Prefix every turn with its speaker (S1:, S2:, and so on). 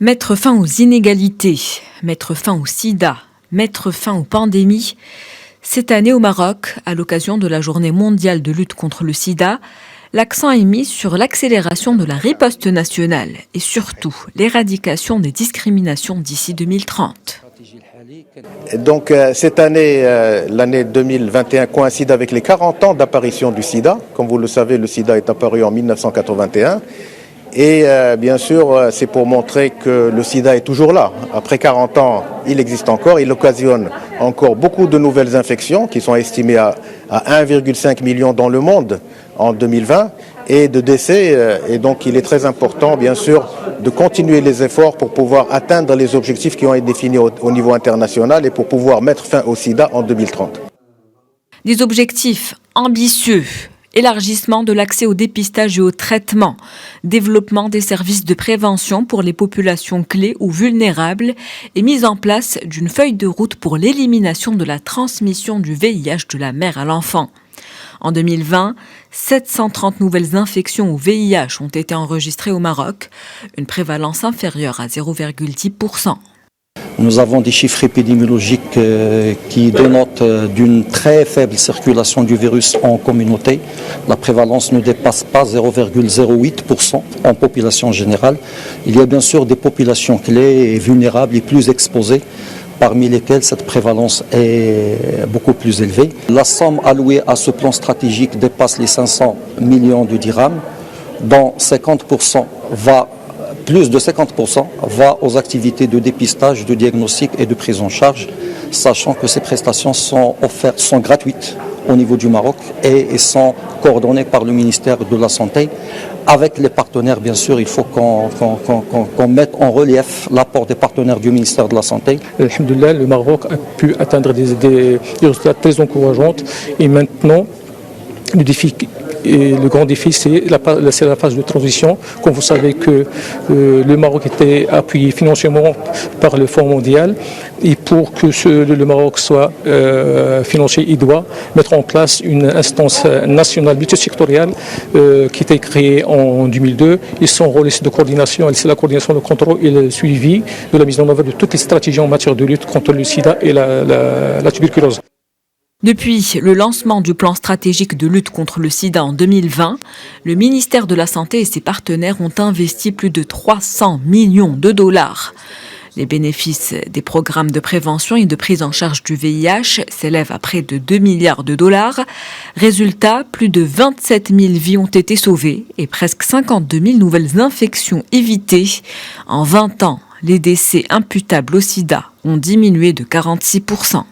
S1: Mettre fin aux inégalités, mettre fin au sida, mettre fin aux pandémies. Cette année au Maroc, à l'occasion de la journée mondiale de lutte contre le sida, l'accent est mis sur l'accélération de la riposte nationale et surtout l'éradication des discriminations d'ici 2030.
S2: Donc cette année, l'année 2021 coïncide avec les 40 ans d'apparition du sida. Comme vous le savez, le sida est apparu en 1981. Et bien sûr, c'est pour montrer que le sida est toujours là. Après 40 ans, il existe encore. Il occasionne encore beaucoup de nouvelles infections qui sont estimées à 1,5 million dans le monde en 2020 et de décès. Et donc, il est très important, bien sûr, de continuer les efforts pour pouvoir atteindre les objectifs qui ont été définis au niveau international et pour pouvoir mettre fin au sida en 2030.
S1: Des objectifs ambitieux. Élargissement de l'accès au dépistage et au traitement, développement des services de prévention pour les populations clés ou vulnérables et mise en place d'une feuille de route pour l'élimination de la transmission du VIH de la mère à l'enfant. En 2020, 730 nouvelles infections au VIH ont été enregistrées au Maroc, une prévalence inférieure à 0,10%.
S3: Nous avons des chiffres épidémiologiques qui dénotent d'une très faible circulation du virus en communauté. La prévalence ne dépasse pas 0,08% en population générale. Il y a bien sûr des populations clés et vulnérables et plus exposées, parmi lesquelles cette prévalence est beaucoup plus élevée. La somme allouée à ce plan stratégique dépasse les 500 millions de dirhams, dont plus de 50% va aux activités de dépistage, de diagnostic et de prise en charge, sachant que ces prestations sont offertes, sont gratuites au niveau du Maroc et sont coordonnées par le ministère de la Santé. Avec les partenaires, bien sûr, il faut qu'on mette en relief l'apport des partenaires du ministère de la Santé.
S4: Alhamdoulilah, le Maroc a pu atteindre des résultats très encourageants et maintenant, le défi et le grand défi, c'est la phase de transition. Comme vous savez que le Maroc était appuyé financièrement par le Fonds mondial et pour que le Maroc soit financé, il doit mettre en place une instance nationale multisectorielle qui a été créée en 2002 et son rôle c'est de coordination, c'est la coordination, le contrôle et le suivi de la mise en œuvre de toutes les stratégies en matière de lutte contre le sida et la tuberculose.
S1: Depuis le lancement du plan stratégique de lutte contre le sida en 2020, le ministère de la Santé et ses partenaires ont investi plus de 300 millions de dollars. Les bénéfices des programmes de prévention et de prise en charge du VIH s'élèvent à près de 2 milliards de dollars. Résultat, plus de 27 000 vies ont été sauvées et presque 52 000 nouvelles infections évitées. En 20 ans, les décès imputables au sida ont diminué de 46%.